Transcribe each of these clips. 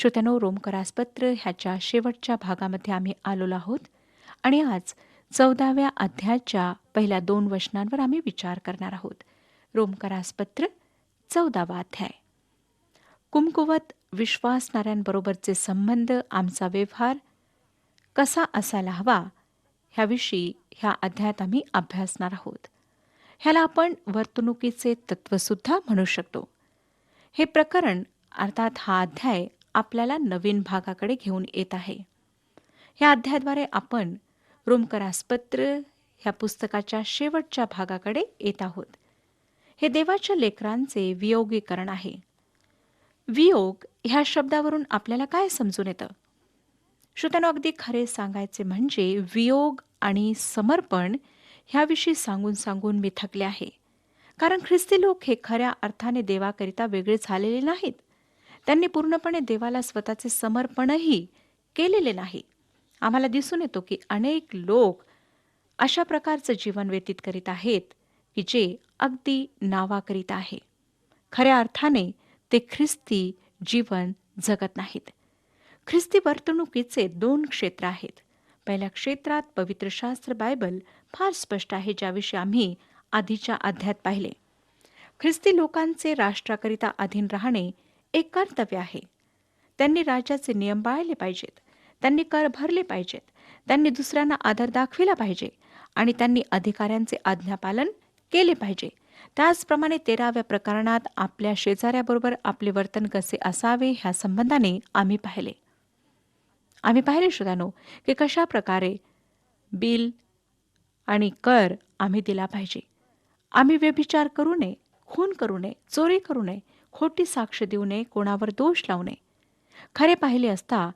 श्रोत्यानो, रोमकरासपत्र ह्याच्या शेवटच्या भागामध्ये आम्ही आलेलो आहोत आणि आज 14व्या अध्यायाच्या पहिल्या 2 वचनांवर आम्ही विचार करणार आहोत. रोमकरासपत्र 14वा अध्याय. कुमकुवत विश्वासणाऱ्यांबरोबरचे संबंध, आमचा व्यवहार कसा असायला हवा ह्याविषयी ह्या अध्यायात आम्ही अभ्यासणार आहोत. ह्याला आपण वर्तणुकीचे तत्वसुद्धा म्हणू शकतो. हे प्रकरण अर्थात हा अध्याय आपल्याला नवीन भागाकडे घेऊन येत आहे. या अध्यायाद्वारे आपण रोमकरासपत्र ह्या पुस्तकाच्या शेवटच्या भागाकडे येत आहोत. हे देवाच्या लेकरांचे वियोगीकरण आहे. वियोग ह्या शब्दावरून आपल्याला काय समजून येतं? श्रोत्यानो, अगदी खरे सांगायचे म्हणजे वियोग आणि समर्पण ह्याविषयी सांगून सांगून मी थकले आहे. कारण ख्रिस्ती लोक हे खऱ्या अर्थाने देवाकरिता वेगळे झालेले नाहीत. त्यांनी पूर्णपणे देवाला स्वतःचे समर्पणही केलेले नाही. आम्हाला दिसून येतो की अनेक लोक अशा प्रकारचं जीवन व्यतीत करीत आहेत की जे अगदी नावाकरीत आहे. खऱ्या अर्थाने ते ख्रिस्ती जीवन जगत नाहीत. ख्रिस्ती वर्तणुकीचे 2 क्षेत्र आहेत. पहिल्या क्षेत्रात पवित्र शास्त्र बायबल फार स्पष्ट आहे, ज्याविषयी आम्ही आधीच्या अध्यायात पाहिले. ख्रिस्ती लोकांचे राष्ट्राकरिता अधीन राहणे एक कर्तव्य आहे. त्यांनी राजाचे नियम पाळले पाहिजेत. त्यांनी कर भरले पाहिजेत. त्यांनी दुसऱ्यांना आदर दाखविला पाहिजे आणि त्यांनी अधिकाऱ्यांचे आज्ञापालन केले पाहिजे. त्याचप्रमाणे 13व्या प्रकरणात आपल्या शेजाऱ्याबरोबर आपले वर्तन कसे असावे ह्या संबंधाने आम्ही पाहिले श्रोत्यानो, की कशा प्रकारे बिल आणि कर आम्ही दिला पाहिजे. आम्ही व्यभिचार करू नये, खून करू नये, चोरी करू नये, खोटी साक्ष देऊ नये, कोणावर दोष लावू नये. खरे पाहिले असता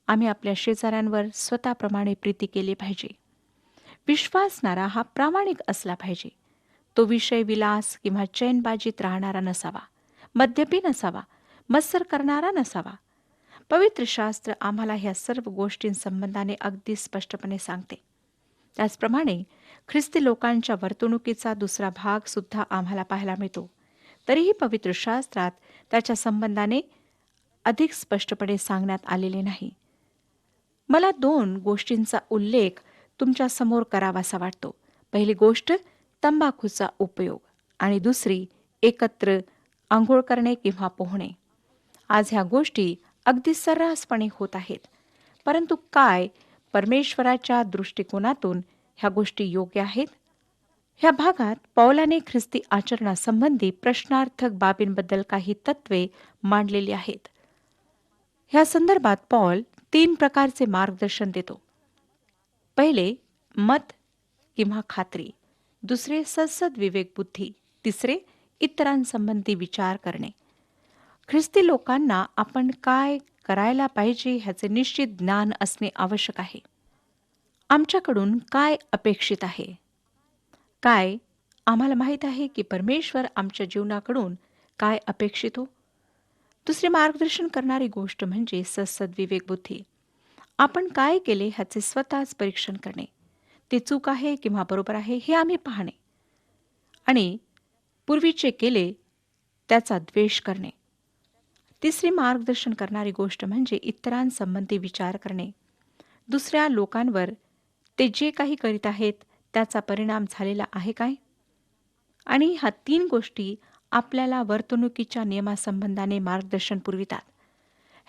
आम्ही आपल्या शेजाऱ्यांवर स्वतःप्रमाणे प्रीती केली पाहिजे. विश्वासणारा हा प्रामाणिक असला पाहिजे. तो विषय विलास किंवा चैनबाजीत राहणारा नसावा, मद्यपी नसावा, मत्सर करणारा नसावा. पवित्र शास्त्र आम्हाला ह्या सर्व गोष्टींसंबंधाने अगदी स्पष्टपणे सांगते. त्याचप्रमाणे ख्रिस्ती लोकांच्या वर्तणुकीचा दुसरा भाग सुद्धा आम्हाला पाहायला मिळतो. तरीही पवित्र शास्त्रात त्याच्या संबंधाने अधिक स्पष्टपणे सांगण्यात आलेले नाही. मला 2 गोष्टींचा उल्लेख तुमच्या समोर करावासा वाटतो. पहिली गोष्ट तंबाखूचा उपयोग आणि दुसरी एकत्र आंघोळ करणे किंवा पोहणे. आज ह्या गोष्टी अगदी सर्रासपणे होत आहेत. परंतु काय परमेश्वराच्या दृष्टिकोनातून ह्या गोष्टी योग्य आहेत? ह्या भागात पौलाने ख्रिस्ती आचरणासंबंधी प्रश्नार्थक बाबींबद्दल काही तत्वे मांडलेली आहेत. ह्या संदर्भात पौल 3 प्रकारचे मार्गदर्शन देतो. पहिले मत किंवा खात्री, दुसरे सद्सद विवेक बुद्धी, तिसरे इतरांसंबंधी विचार करणे. ख्रिस्ती लोकांना आपण काय करायला पाहिजे ह्याचे निश्चित ज्ञान असणे आवश्यक आहे. आमच्याकडून काय अपेक्षित आहे? काय आम्हाला माहीत आहे की परमेश्वर आमच्या जीवनाकडून काय अपेक्षित हो? दुसरी मार्गदर्शन करणारी गोष्ट म्हणजे सद्सद विवेक बुद्धी. आपण काय केले ह्याचे स्वतःच परीक्षण करणे. ते चूक आहे किंवा बरोबर आहे हे आम्ही पाहणे आणि पूर्वीचे केले त्याचा द्वेष करणे. तिसरी मार्गदर्शन करणारी गोष्ट म्हणजे इतरांसंबंधी विचार करणे. दुसऱ्या लोकांवर ते जे काही करीत आहेत त्याचा परिणाम झालेला आहे काय? आणि ह्या 3 गोष्टी आपल्याला वर्तणुकीच्या नियमासंबंधाने मार्गदर्शन पुरवितात.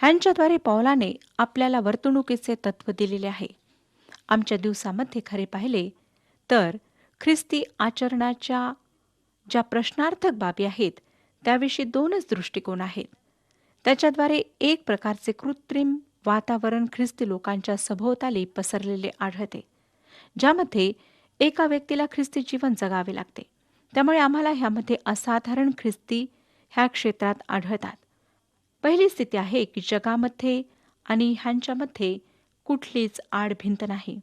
ह्यांच्याद्वारे पौलाने आपल्याला वर्तणुकीचे तत्व दिलेले आहे. आमच्या दिवसामध्ये खरे पाहिले तर ख्रिस्ती आचरणाच्या ज्या प्रश्नार्थक बाबी आहेत त्याविषयी 2च दृष्टिकोन आहेत. त्याच्याद्वारे एक प्रकारचे कृत्रिम वातावरण ख्रिस्ती लोकांच्या सभोवताली पसरलेले आढळते, ज्यामध्ये एका व्यक्तीला ख्रिस्ती जीवन जगावे लागते. त्यामुळे आम्हाला ह्यामध्ये असाधारण ख्रिस्ती ह्या क्षेत्रात आढळतात. पहिली स्थिती आहे की जगामध्ये आणि ह्यांच्यामध्ये कुठलीच आडभिंत नाही.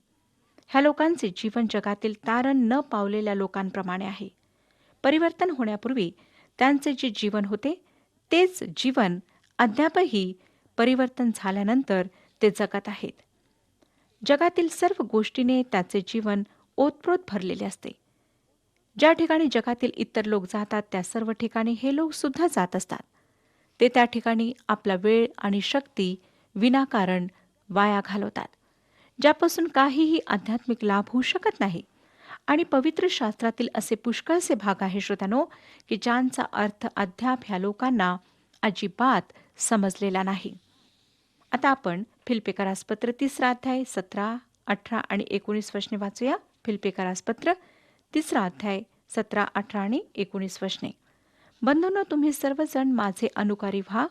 ह्या लोकांचे जीवन जगातील तारण न पावलेल्या लोकांप्रमाणे आहे. परिवर्तन होण्यापूर्वी त्यांचे जे जीवन होते तेच जीवन अद्यापही परिवर्तन झाल्यानंतर ते जगत आहेत. जगातील सर्व गोष्टीने त्याचे जीवन ओतप्रोत भरलेले असते. ज्या ठिकाणी जगातील इतर लोक जातात त्या सर्व ठिकाणी हे लोक सुद्धा जात असतात. ते त्या ठिकाणी आपला वेळ आणि शक्ती विनाकारण वाया घालवतात, ज्यापासून काहीही आध्यात्मिक लाभ होऊ शकत नाही. आणि पवित्र शास्त्रातील असे पुष्कळसे भाग आहे श्रोत्यानो, की ज्यांचा अर्थ अद्याप ह्या लोकांना अजिबात समजलेला नाही. आता आपण फिलिप्पियरास पत्र 3 अध्याय 17, 18 आणि 19 वचने वाचूया. फिलिप्पियरास पत्र 3 अध्याय 17, 18 आणि 19 वचने. बंधूंनो, तुम्ही सर्वजण माझे अनुकारी व्हा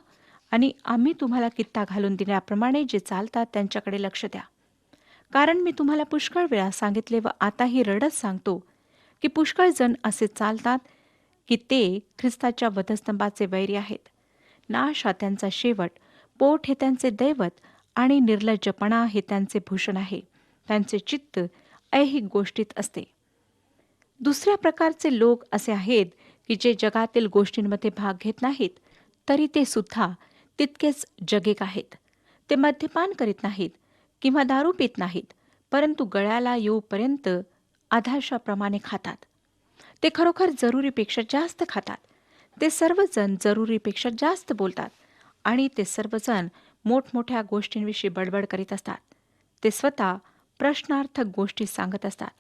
आणि आम्ही तुम्हाला कित्ता घालून दिल्याप्रमाणे जे चालतात त्यांच्याकडे लक्ष द्या. कारण मी तुम्हाला पुष्कळ वेळा सांगितले व आताही रडत सांगतो की पुष्कळ जण असे चालतात की ते ख्रिस्ताच्या वधस्तंभाचे वैरी आहेत. नाश हा त्यांचा शेवट, पोट हे त्यांचे दैवत आणि निर्लज्जपणा हे त्यांचे भूषण आहे. त्यांचे चित्त ऐहिक गोष्टीत असते. दुसऱ्या प्रकारचे लोक असे आहेत की जे जगातील गोष्टींमध्ये भाग घेत नाहीत, तरी ते सुद्धा तितकेच जगेक आहेत. ते मद्यपान करीत नाहीत किंवा दारू पित नाहीत, परंतु गळ्याला येऊपर्यंत आधारशाप्रमाणे खातात. ते खरोखर जरुरीपेक्षा जास्त खातात. ते सर्वजण जरुरीपेक्षा जास्त बोलतात आणि ते सर्वजण मोठमोठ्या गोष्टींविषयी बडबड करीत असतात. ते स्वतः प्रश्नार्थक गोष्टी सांगत असतात.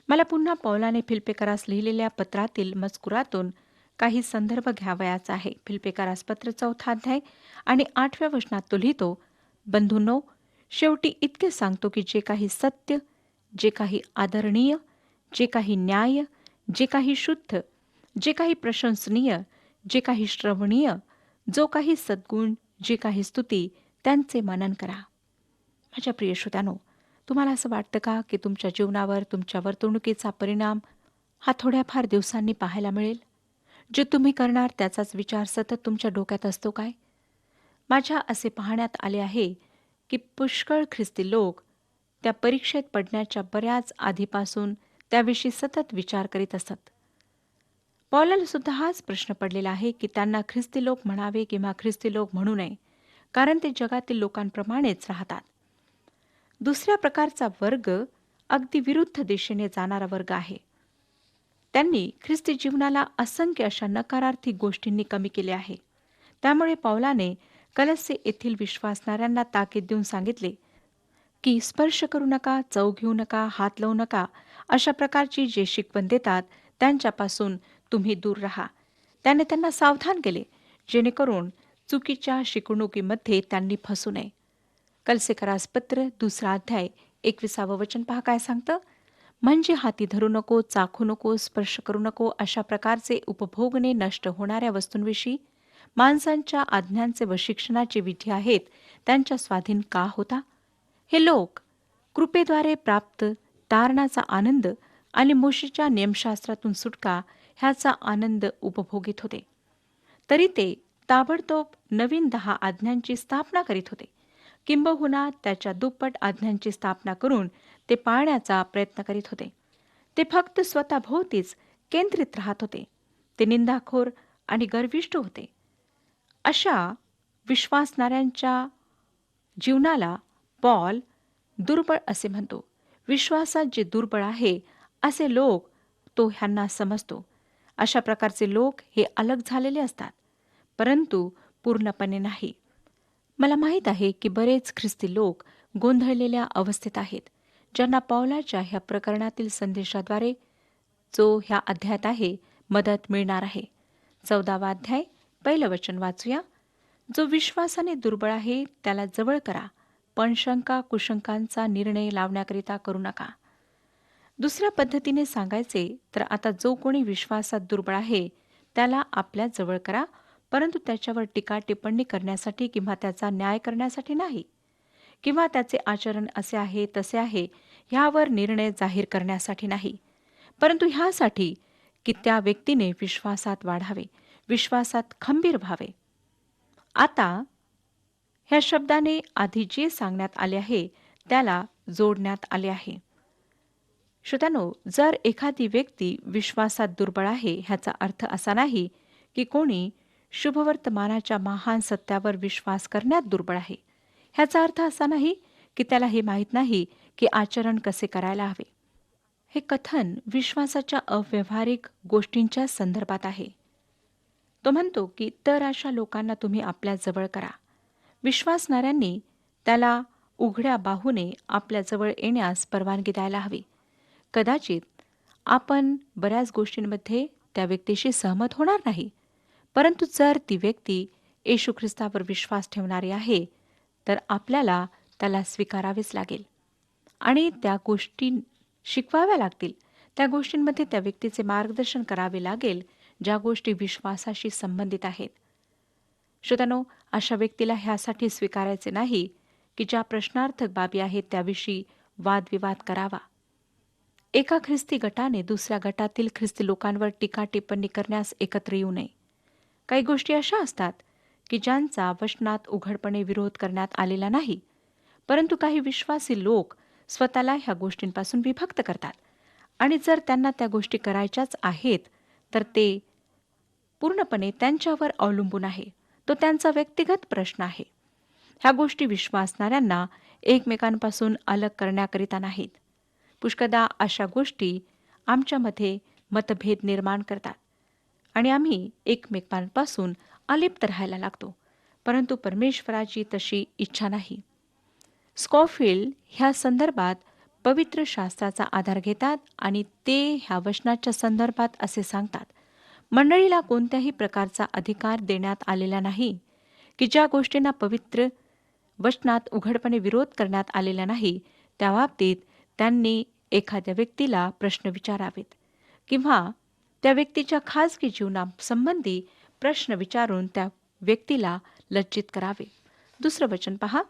मला पुन्हा पौलाने फिलिप्पियरास लिहिलेल्या पत्रातील मजकुरातून काही संदर्भ घ्यावयाचा आहे. फिलिप्पियरास पत्र 4 अध्याय आणि 8व्या वचनात तो लिहितो, बंधूंनो, शेवटी इतके सांगतो की जे काही सत्य, जे काही आदरणीय, जे काही न्याय, जे काही शुद्ध, जे काही प्रशंसनीय, जे काही श्रवणीय, जो काही सद्गुण, जे काही स्तुती, त्यांचे मनन करा. माझ्या प्रिय श्रोत्यानो, तुम्हाला असं वाटतं का की तुमच्या जीवनावर तुमच्या वर्तणुकीचा परिणाम हा थोड्याफार दिवसांनी पाहायला मिळेल? जे तुम्ही करणार त्याचाच विचार सतत तुमच्या डोक्यात असतो काय? माझ्या असे पाहण्यात आले आहे की पुष्कळ ख्रिस्ती लोक त्या परीक्षेत पडण्याच्या बऱ्याच आधीपासून त्याविषयी सतत विचार करीत असतात. पौलाला सुद्धा हाच प्रश्न पडलेला आहे की त्यांना ख्रिस्ती लोक म्हणावे किंवा ख्रिस्ती लोक म्हणू नये, कारण ते जगातील लोकांप्रमाणेच राहतात. दुसऱ्या प्रकारचा वर्ग अगदी विरुद्ध दिशेने जाणारा वर्ग आहे. त्यांनी ख्रिस्ती जीवनाला असंख्य अशा नकारार्थी गोष्टींनी कमी केले आहे. त्यामुळे पौलाने कलस्से येथील विश्वासणाऱ्यांना ताकीद देऊन सांगितले की स्पर्श करू नका, चव घेऊ नका, हात लावू नका, अशा प्रकारची जे शिकवण देतात त्यांच्यापासून तुम्ही दूर राहा. त्याने त्यांना सावधान केले, जेणेकरून चुकीच्या शिकवणुकीमध्ये त्यांनी फसू नये. कलसेकरास पत्र 2 अध्याय 21 वचन पहा काय सांगतं. म्हणजे हाती धरू नको, चाखू नको, स्पर्श करू नको, अशा प्रकारचे उपभोगने नष्ट होणाऱ्या वस्तूंविषयी माणसांच्या आज्ञांचे व शिक्षणाचे विधी आहेत त्यांच्या स्वाधीन का होता? हे लोक कृपेद्वारे प्राप्त तारणाचा आनंद आणि मोशेच्या नियमशास्त्रातून सुटका ह्याचा आनंद उपभोगीत होते. तरी ते ताबडतोब नवीन 10 आज्ञांची स्थापना करीत होते. किंबहुना त्याच्या दुप्पट आज्ञांची स्थापना करून ते पाळण्याचा प्रयत्न करीत होते. ते फक्त स्वतःभोवतीच केंद्रित राहत होते. ते निंदाखोर आणि गर्विष्ठ होते. अशा विश्वासणाऱ्यांच्या जीवनाला पॉल दुर्बळ असे म्हणतो. विश्वासात जे दुर्बळ आहे असे लोक तो ह्यांना समजतो. अशा प्रकारचे लोक हे अलग झालेले असतात, परंतु पूर्णपणे नाही. मला माहीत आहे की बरेच ख्रिस्ती लोक गोंधळलेल्या अवस्थेत आहेत, ज्यांना पौलाच्या ह्या प्रकरणातील संदेशाद्वारे जो ह्या अध्यायात आहे मदत मिळणार आहे. 14वा अध्याय 1 वचन वाचूया. जो विश्वासाने दुर्बळ आहे त्याला जवळ करा, पण शंका कुशंकांचा निर्णय लावण्याकरिता करू नका. दुसऱ्या पद्धतीने सांगायचे तर आता जो कोणी विश्वासात दुर्बळ आहे त्याला आपल्या जवळ करा, परंतु त्याच्यावर टीका टिप्पणी करण्यासाठी किंवा त्याचा न्याय करण्यासाठी नाही, किंवा त्याचे आचरण असे आहे तसे आहे ह्यावर निर्णय जाहीर करण्यासाठी नाही, परंतु ह्यासाठी की त्या व्यक्तीने विश्वासात वाढावे, विश्वासात खंबीर व्हावे. आता ह्या शब्दाने आधी जे सांगण्यात आले आहे त्याला जोडण्यात आले आहे. श्रोत्यानो, जर एखादी व्यक्ती विश्वासात दुर्बळ आहे ह्याचा अर्थ असा नाही की कोणी शुभवर्तमानाच्या महान सत्यावर विश्वास करण्यात दुर्बळ आहे. ह्याचा अर्थ असा नाही की त्याला हे माहीत नाही की आचरण कसे करायला हवे. हे कथन विश्वासाच्या अव्यवहारिक गोष्टींच्या संदर्भात आहे. तो म्हणतो की तर अशा लोकांना तुम्ही आपल्या जवळ करा. विश्वासणाऱ्यांनी त्याला उघड्या बाहूने आपल्या जवळ येण्यास परवानगी द्यायला हवी. कदाचित आपण बऱ्याच गोष्टींमध्ये त्या व्यक्तीशी सहमत होणार नाही, परंतु जर ती व्यक्ती येशू ख्रिस्तावर विश्वास ठेवणारी आहे, तर आपल्याला त्याला स्वीकारावेच लागेल आणि त्या गोष्टी शिकवाव्या लागतील. त्या गोष्टींमध्ये त्या व्यक्तीचे मार्गदर्शन करावे लागेल, ज्या गोष्टी विश्वासाशी संबंधित आहेत. श्रोत्यानो, अशा व्यक्तीला ह्यासाठी स्वीकारायचे नाही की ज्या प्रश्नार्थक बाबी आहेत त्याविषयी वादविवाद करावा. एका ख्रिस्ती गटाने दुसऱ्या गटातील ख्रिस्ती लोकांवर टीका टिप्पणी करण्यास एकत्र येऊ नये. काही गोष्टी अशा असतात की ज्यांचा वचनात उघडपणे विरोध करण्यात आलेला नाही, परंतु काही विश्वासी लोक स्वतःला ह्या गोष्टींपासून विभक्त करतात आणि जर त्यांना त्या गोष्टी करायच्याच आहेत तर ते पूर्णपणे त्यांच्यावर अवलंबून आहे. तो त्यांचा व्यक्तिगत प्रश्न आहे. ह्या गोष्टी विश्वासणाऱ्यांना एकमेकांपासून अलग करण्याकरिता नाहीत. पुष्कदा अशा गोष्टी आमच्यामध्ये मतभेद निर्माण करतात आणि आम्ही एकमेकांपासून अलिप्त राहायला लागतो, परंतु परमेश्वराची तशी इच्छा नाही. स्कॉफिल्ड ह्या संदर्भात पवित्र शास्त्राचा आधार घेतात आणि ते ह्या वचनाच्या संदर्भात असे सांगतात, मंडळीला कोणत्याही प्रकारचा अधिकार देण्यात आलेला नाही की ज्या गोष्टींना पवित्र वचनात उघडपणे विरोध करण्यात आलेला नाही त्या बाबतीत त्यांनी एखाद्या व्यक्तीला प्रश्न विचारावेत किंवा त्या व्यक्तीच्या खाजगी जीवनासंबंधी प्रश्न विचारून त्या व्यक्तीला लज्जित करावे. दुसरं वचन पहा,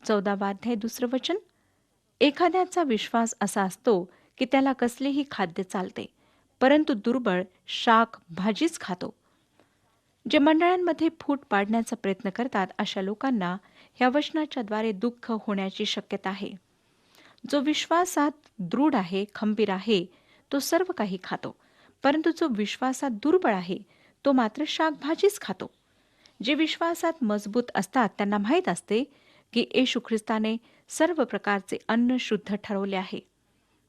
14वा अध्याय 2रं वचन. एखाद्याचा विश्वास असा असतो की त्याला कसलेही खाद्य चालते, परंतु दुर्बळ शाक भाजीच खातो. जे मंडळांमध्ये फूट पाडण्याचा प्रयत्न करतात अशा लोकांना ह्या वचनाच्या द्वारे दुःख होण्याची शक्यता आहे. जो विश्वासात दृढ आहे, खंबीर आहे, तो सर्व काही खातो, परंतु जो विश्वासात दुर्बळ आहे तो मात्र शाकभाजीच खातो. जे विश्वासात मजबूत असतात त्यांना माहीत असते की येशू ख्रिस्ताने सर्व प्रकारचे अन्न शुद्ध ठरवले आहे.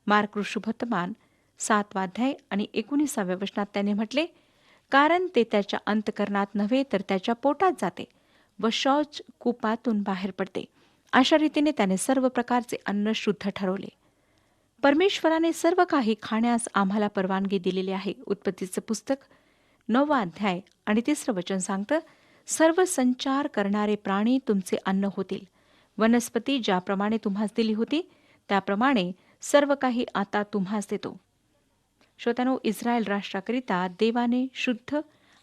मार्क शुभवर्तमान 7वा अध्याय आणि 19व्या वचनात त्याने म्हटले, कारण ते त्याच्या अंतकरणात नव्हे तर त्याच्या पोटात जाते व शौच कूपातून बाहेर पडते. अशा रीतीने त्याने सर्व प्रकारचे अन्न शुद्ध ठरवले. परमेश्वराने सर्व काही खाण्यास आम्हाला परवानगी दिलेली आहे. उत्पत्तीचे पुस्तक 9वा अध्याय आणि 3रं वचन सांगतं, सर्व संचार करणारे प्राणी तुमचे अन्न होतील. वनस्पती ज्याप्रमाणे तुम्हास दिली होती त्याप्रमाणे सर्व काही आता तुम्हास देतो. श्रोत्यानो, इस्रायल राष्ट्राकरिता देवाने शुद्ध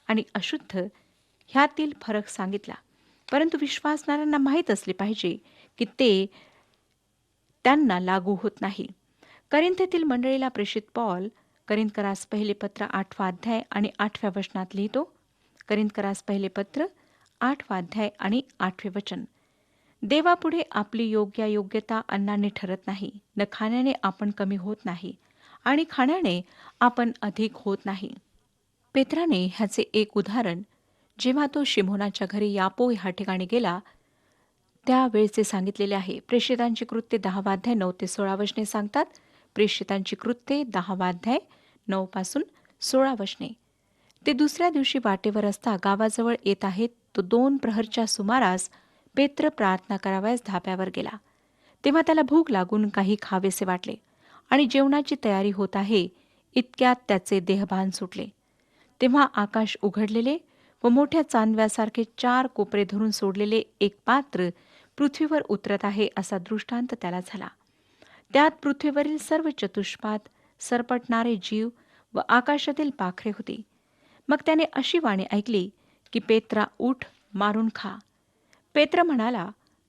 आणि अशुद्ध ह्यातील फरक सांगितला, परंतु विश्वासणाऱ्यांना माहीत असले पाहिजे की ते त्यांना लागू होत नाही. करिंथेतील मंडळीला प्रेषित पौल करिंथकरास पहिले पत्र 8वा अध्याय आणि 8व्या वचनात लिहितो. करिंथकरास पहिले पत्र 8वा अध्याय आणि 8वे वचन. देवापुढे आपली योग्यता अन्नाने ठरत नाही. न खाण्याने आपण कमी होत नाही आणि खाण्याने आपण अधिक होत नाही. पेत्राने ह्याचे एक उदाहरण जेव्हा तो शिमोनाच्या घरी यापो ह्या ठिकाणी गेला त्यावेळचे सांगितलेले आहे. प्रेषितांची कृत्ये 10वा अध्याय 9 ते 16 वचने सांगतात. प्रेषितांची कृत्ये 10वा अध्याय 9 पासून 16 वचने. ते दुसऱ्या दिवशी वाटेवर असता गावाजवळ येत आहेत. तो 2 प्रहरच्या सुमारास पेत्र प्रार्थना करावयास धाब्यावर गेला. तेव्हा त्याला भूक लागून काही खावेसे वाटले आणि जेवणाची तयारी होत आहे इतक्यात त्याचे देहभान सुटले. तेव्हा आकाश उघडलेले व मोठ्या चांदव्यासारखे 4 कोपरे धरून सोडलेले एक पात्र पृथ्वीवर उतरत आहे असा दृष्टांत त्याला झाला. त्यात पृथ्वीवरील सर्व चतुष्पाद, सरपटणारे जीव व आकाशातील पाखरे होती. मग त्याने अशी वाणी ऐकली की पेत्रा, उठ, मारून खा. पेत्र म्हणाला,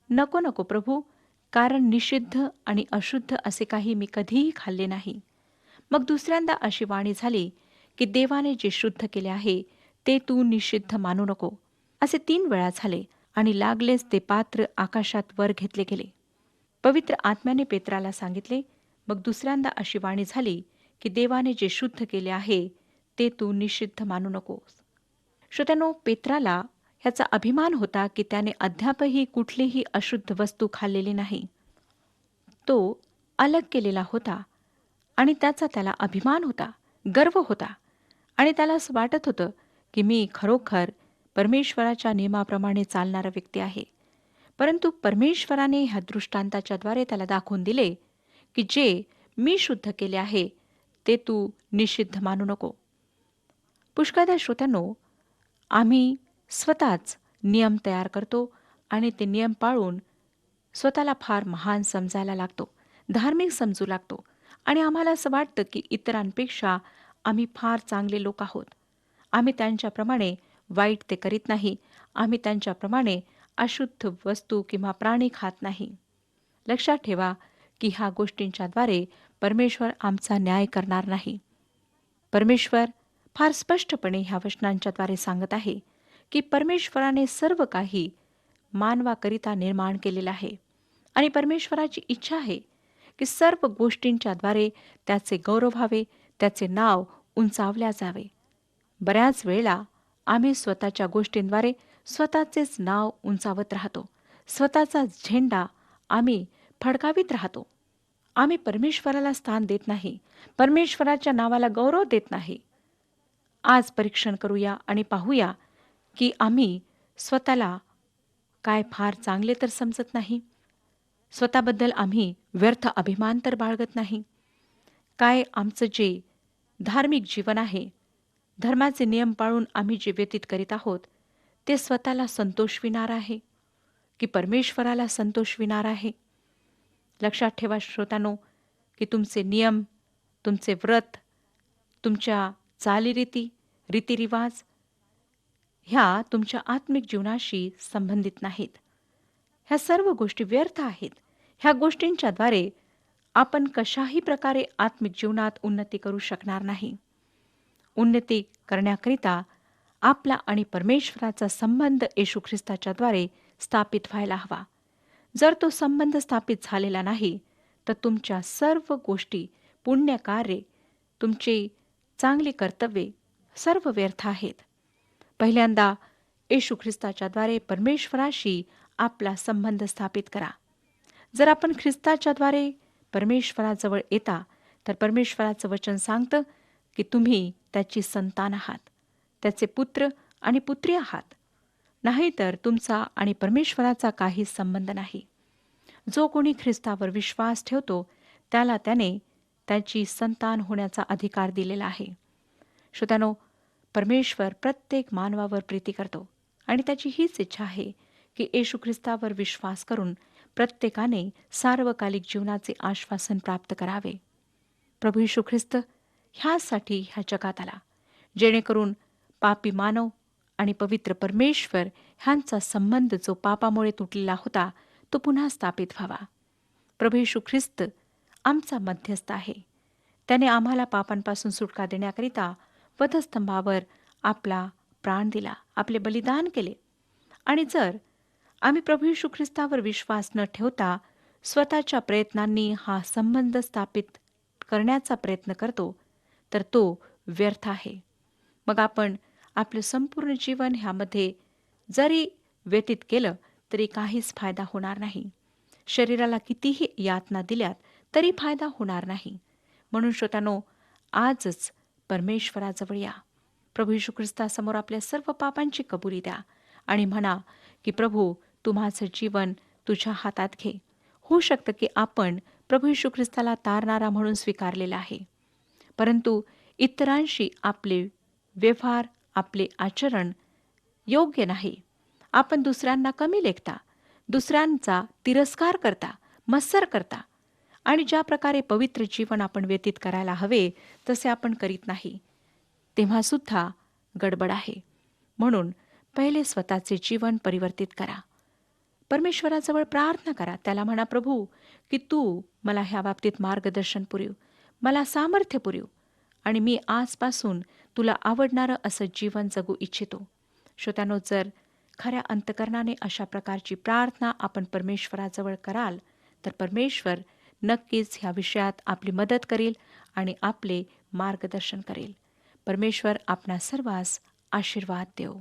नको नको प्रभू, कारण निषिद्ध आणि अशुद्ध असे काही मी कधीही खाल्ले नाही. मग दुसऱ्यांदा अशी वाणी झाली की देवाने जे शुद्ध केले आहे ते तू निषिद्ध मानू नको. असे 3 वेळा झाले आणि लागलेच ते पात्र आकाशात वर घेतले गेले. पवित्र आत्म्याने पेत्राला सांगितले, मग दुसऱ्यांदा अशी वाणी झाली की देवाने जे शुद्ध केले आहे ते तू निषिद्ध मानू नकोस. श्रोत्यानो, पेत्राला ह्याचा अभिमान होता की त्याने अद्यापही कुठलीही अशुद्ध वस्तू खाल्लेली नाही. तो अलग केलेला होता आणि त्याचा त्याला अभिमान होता, गर्व होता आणि त्याला असं वाटत होतं की मी खरोखर परमेश्वराच्या नियमाप्रमाणे चालणारा व्यक्ती आहे. परंतु परमेश्वराने ह्या दृष्टांताच्याद्वारे त्याला दाखवून दिले की जे मी शुद्ध केले आहे ते तू निषिद्ध मानू नको. पुष्कळदा श्रोत्यांनो, आम्ही स्वतःच नियम तयार करतो आणि ते नियम पाळून स्वतःला फार महान समजायला लागतो, धार्मिक समजू लागतो आणि आम्हाला असं वाटतं की इतरांपेक्षा आम्ही फार चांगले लोक आहोत. आम्ही त्यांच्याप्रमाणे वाईट ते करीत नाही. आम्ही त्यांच्याप्रमाणे अशुद्ध वस्तू किंवा प्राणी खात नाही. लक्षात ठेवा की ह्या गोष्टींच्याद्वारे परमेश्वर आमचा न्याय करणार नाही. परमेश्वर फार स्पष्टपणे ह्या वचनांच्याद्वारे सांगत आहे की परमेश्वराने सर्व काही मानवाकरिता निर्माण केलेलं आहे आणि परमेश्वराची इच्छा आहे की सर्व गोष्टींच्याद्वारे त्याचे गौरव व्हावे, त्याचे नाव उंचावल्या जावे. बऱ्याच वेळेला आम्ही स्वतःच्या गोष्टींद्वारे स्वतःचेच नाव उंचावत राहतो, स्वतःचा झेंडा आम्ही फडकावित राहतो. आम्ही परमेश्वराला स्थान देत नाही, परमेश्वराच्या नावाला गौरव देत नाही. आज परीक्षण करूया आणि पाहूया की आम्ही स्वतःला काय फार चांगले तर समजत नाही, स्वतःबद्दल आम्ही व्यर्थ अभिमान तर बाळगत नाही. काय आमचं जे धार्मिक जीवन आहे, धर्माचे नियम पाळून आम्ही जे व्यतीत करीत आहोत ते स्वतःला संतोषविणार आहे की परमेश्वराला संतोषविणार आहे? लक्षात ठेवा श्रोतांनो की तुमचे नियम, तुमचे व्रत, तुमच्या चालीरीती, रीतिरिवाज ह्या तुमच्या आत्मिक जीवनाशी संबंधित नाहीत. ह्या सर्व गोष्टी व्यर्थ आहेत. ह्या गोष्टींच्याद्वारे आपण कशाही प्रकारे आत्मिक जीवनात उन्नती करू शकणार नाही. उन्नती करण्याकरिता आपला आणि परमेश्वराचा संबंध येशू ख्रिस्ताच्याद्वारे स्थापित व्हायला हवा. जर तो संबंध स्थापित झालेला नाही तर तुमच्या सर्व गोष्टी, पुण्यकार्ये, तुमची चांगली कर्तव्ये सर्व व्यर्थ आहेत. पहिल्यांदा येशू ख्रिस्ताच्याद्वारे परमेश्वराशी आपला संबंध स्थापित करा. जर आपण ख्रिस्ताच्याद्वारे परमेश्वराजवळ येता तर परमेश्वराचं वचन सांगतं की तुम्ही त्याची संतान आहात, त्याचे पुत्र आणि पुत्री आहात. नाहीतर तुमचा आणि परमेश्वराचा काही संबंध नाही. जो कोणी ख्रिस्तावर विश्वास ठेवतो त्याला त्याने त्याची संतान होण्याचा अधिकार दिलेला आहे. श्रोत्यानो, परमेश्वर प्रत्येक मानवावर प्रीती करतो आणि त्याची हीच इच्छा आहे की येशू ख्रिस्तावर विश्वास करून प्रत्येकाने सार्वकालिक जीवनाचे आश्वासन प्राप्त करावे. प्रभू येशू ख्रिस्त ह्यासाठी ह्या जगात आला, जेणेकरून पापी मानव आणि पवित्र परमेश्वर ह्यांचा संबंध जो पापामुळे तुटलेला होता तो पुन्हा स्थापित व्हावा. प्रभू येशू ख्रिस्त आमचा मध्यस्थ आहे. त्याने आम्हाला पापांपासून सुटका देण्याकरिता वधस्तंभावर आपला प्राण दिला, आपले बलिदान केले. आणि जर आम्ही प्रभू येशू ख्रिस्तावर विश्वास न ठेवता स्वतःच्या प्रयत्नांनी हा संबंध स्थापित करण्याचा प्रयत्न करतो तर तो व्यर्थ आहे. मग आपण आपलं संपूर्ण जीवन ह्यामध्ये जरी व्यतीत केलं तरी काहीच फायदा होणार नाही. शरीराला कितीही यातना दिल्यात तरी फायदा होणार नाही. म्हणून श्रोत्यानो, आजच परमेश्वराजवळ या. प्रभू येशू ख्रिस्तासमोर आपल्या सर्व पापांची कबुली द्या आणि म्हणा की प्रभू, तू माझं जीवन तुझ्या हातात घे. होऊ शकतं की आपण प्रभू येशू ख्रिस्ताला तारणारा म्हणून स्वीकारलेला आहे, परंतु इतरांशी आपले व्यवहार, आपले आचरण योग्य नाही. आपण दुसऱ्यांना कमी लेखता, दुसऱ्यांचा तिरस्कार करता, मत्सर करता आणि ज्या प्रकारे पवित्र जीवन आपण व्यतीत करायला हवे तसे आपण करीत नाही, तेव्हा सुद्धा गडबड आहे. म्हणून पहिले स्वतःचे जीवन परिवर्तित करा. परमेश्वराजवळ प्रार्थना करा. त्याला म्हणा, प्रभू की तू मला ह्या बाबतीत मार्गदर्शन पुरव, मला सामर्थ्य पुरव आणि मी आजपासून तुला आवडणारं असं जीवन जगू इच्छितो. श्रोत्यानो, जर खऱ्या अंतकरणाने अशा प्रकारची प्रार्थना आपण परमेश्वराजवळ कराल तर परमेश्वर नक्कीच ह्या विषयात आपली मदत करेल आणि आपले मार्गदर्शन करेल. परमेश्वर आपणा सर्वांस आशीर्वाद देवो.